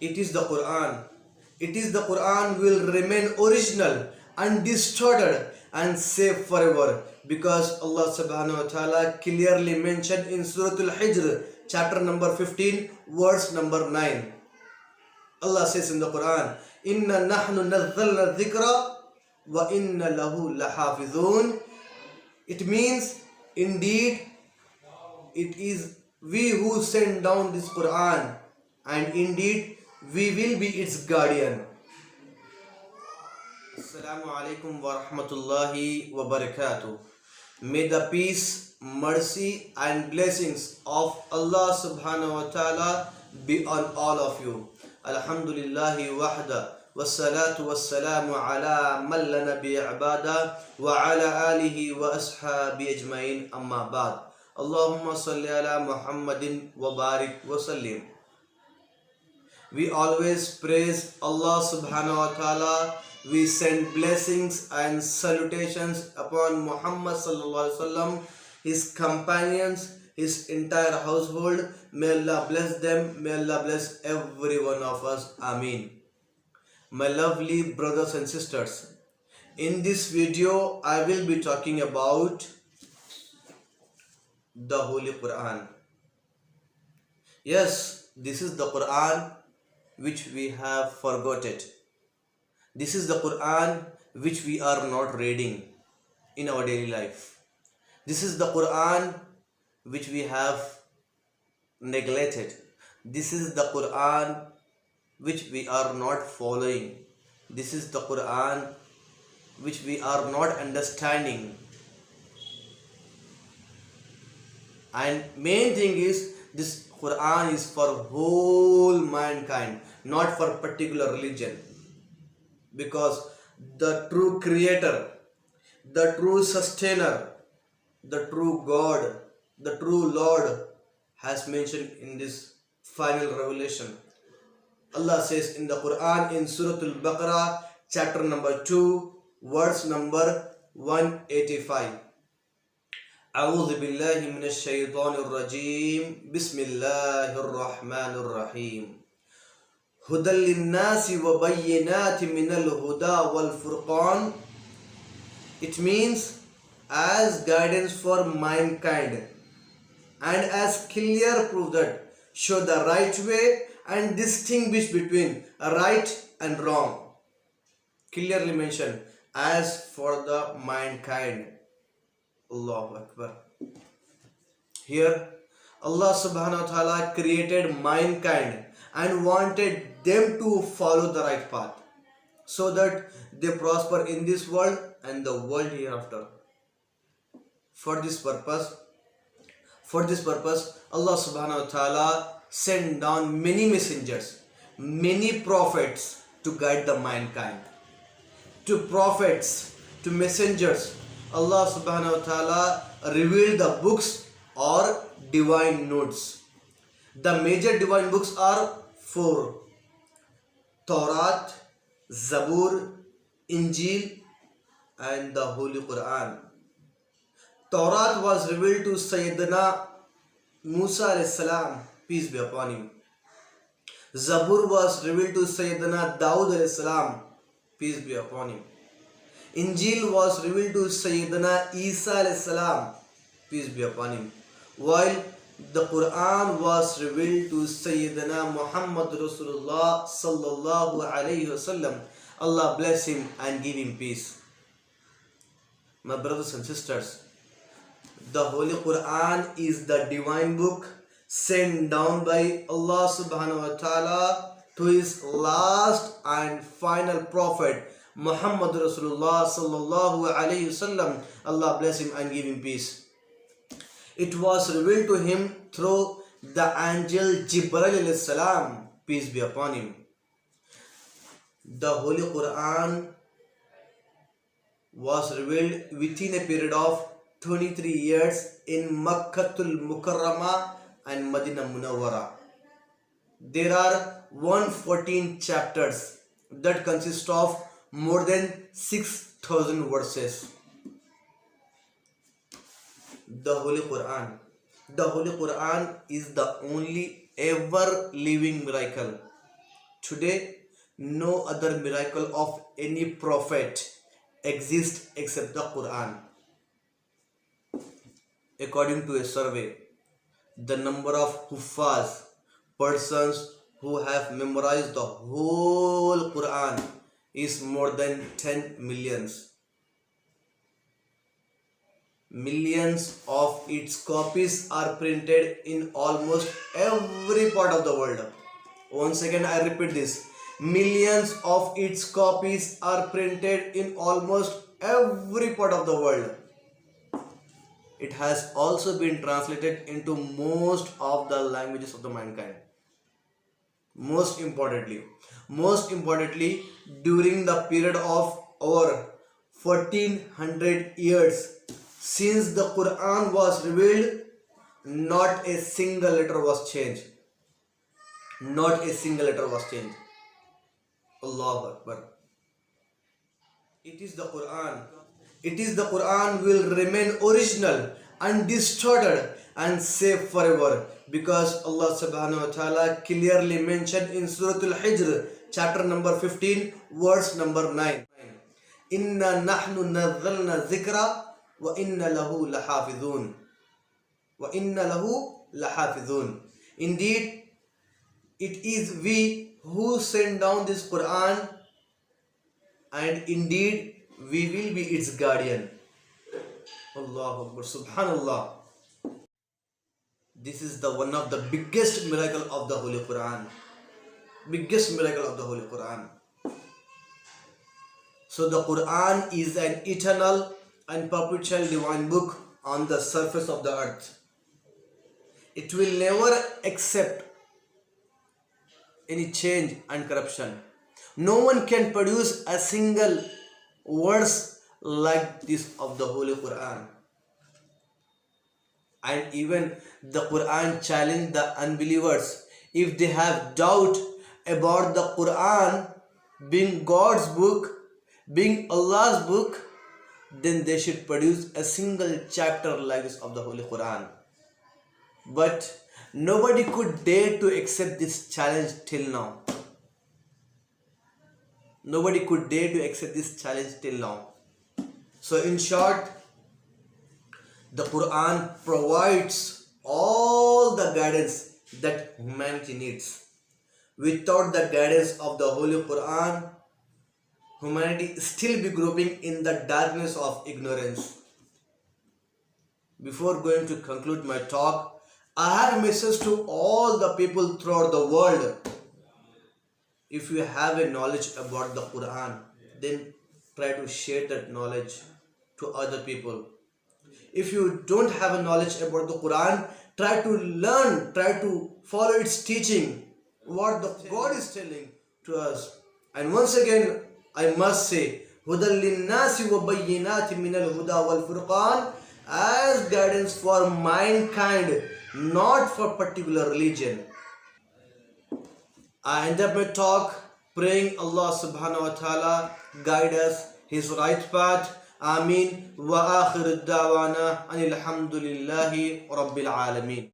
It is the Quran. It is the Quran will remain original, undistorted, and safe forever, because Allah subhanahu wa ta'ala clearly mentioned in Surah Al-Hijr, chapter number 15, verse number 9. Allah says in the Quran, Inna nahnu nazzalna dhikra wa inna lahu lahafizun. It means, indeed, it is we who send down this Quran, and indeed we will be its guardian. Assalamu alaikum wa rahmatullahi wa barakatuh. May the peace, mercy and blessings of Allah subhanahu wa ta'ala be on all of you. Alhamdulillahi wahda. والصلاة والسلام على من لا نبي عباده وعلى آله وأصحابه أجمعين أما بعد اللهم صل على محمد وبارك وسلم. We always praise Allah subhanahu wa ta'ala. We send blessings and salutations upon Muhammad sallallahu alaihi wasallam, his companions, his entire household. May Allah bless them. May Allah bless every one of us. Ameen. My lovely brothers and sisters, in this video I will be talking about the Holy Quran. Yes, this is the Quran which we have forgotten. This is the Quran which we are not reading in our daily life. This is the Quran which we have neglected. This is the Quran which we are not following. This is the Quran which we are not understanding. And main thing is, this Quran is for whole mankind, not for particular religion. Because the true creator, the true sustainer, the true God, the true Lord has mentioned in this final revelation. Allah says in the Quran in Surah Al-Baqarah, chapter number 2, verse number 185. أعوذ بالله من الشيطان الرجيم بسم الله الرحمن الرحيم هدى للناس وبينات من الهدى والفرقان. It means as guidance for mankind and as clear proof that show the right way and distinguish between right and wrong. Clearly mentioned as for the mankind. Allahu Akbar. Here Allah subhanahu wa ta'ala created mankind and wanted them to follow the right path so that they prosper in this world and the world hereafter. For this purpose, Allah subhanahu wa ta'ala sent down many messengers, many prophets to guide the mankind. To prophets, to messengers, Allah subhanahu wa ta'ala revealed the books or divine notes. The major divine books are 4: Taurat, Zabur, Injil and the Holy Quran. Taurat was revealed to Sayyidina Musa alayhi salam, peace be upon him. Zabur was revealed to Sayyidina Dawood alayhi salam, peace be upon him. Injil was revealed to Sayyidina Isa alayhi salam, peace be upon him. While the Quran was revealed to Sayyidina Muhammad Rasulullah sallallahu alayhi wasallam. Allah bless him and give him peace. My brothers and sisters, the Holy Quran is the divine book sent down by Allah subhanahu wa ta'ala to his last and final prophet Muhammad Rasulullah sallallahu alayhi wasallam. Allah bless him and give him peace. It was revealed to him through the angel Jibril alayhi salam, peace be upon him. The Holy Quran was revealed within a period of 23 years in Makkatul Mukarramah and Madinah Munawwara. There are 114 chapters that consist of more than 6,000 verses. The Holy Quran. The Holy Quran is the only ever living miracle. Today, no other miracle of any prophet exists except the Quran. According to a survey, the number of Huffaz, persons who have memorized the whole Quran, is more than 10 millions. Millions of its copies are printed in almost every part of the world. Once again, I repeat this. Millions of its copies are printed in almost every part of the world. It has also been translated into most of the languages of the mankind. Most importantly, during the period of over 1400 years since the Quran was revealed, not a single letter was changed. Not a single letter was changed. Allahu Akbar. It is the Quran. It is the Quran will remain original, undistorted and safe forever, because Allah subhanahu wa ta'ala clearly mentioned in Surah Al-Hijr, chapter number 15, verse number 9. Inna nahnu nazzalna zikra wa inna lahu lahafidhun. Wa inna lahu lahafidhun. Indeed, it is we who send down this Quran, and indeed we will be its guardian. Allahu Akbar, Subhanallah. This is the one of the biggest miracle of the Holy Quran. Biggest miracle of the Holy Quran. So the Quran is an eternal and perpetual divine book on the surface of the earth. It will never accept any change and corruption. No one can produce a single verse like this of the Holy Quran. And even the Quran challenged the unbelievers. If they have doubt about the Quran being God's book, being Allah's book, then they should produce a single chapter like this of the Holy Quran. But nobody could dare to accept this challenge till now. Nobody could dare to accept this challenge till now. So in short, the Quran provides all the guidance that humanity needs. Without the guidance of the Holy Quran, humanity still be groping in the darkness of ignorance. Before going to conclude my talk, I have a message to all the people throughout the world. If you have a knowledge about the Quran, then try to share that knowledge to other people. If you don't have a knowledge about the Quran, try to learn, try to follow its teaching, what the God is telling to us. And once again, I must say, هُدًى لِلنَّاسِ وَبَيِّنَاتٍ مِنَ الْهُدَى وَالْفُرْقَانِ, as guidance for mankind, not for particular religion. I end up my talk praying Allah subhanahu wa ta'ala guide us His right path. Ameen. Wa akhiru da'wana anil hamdulillahi rabbil alameen.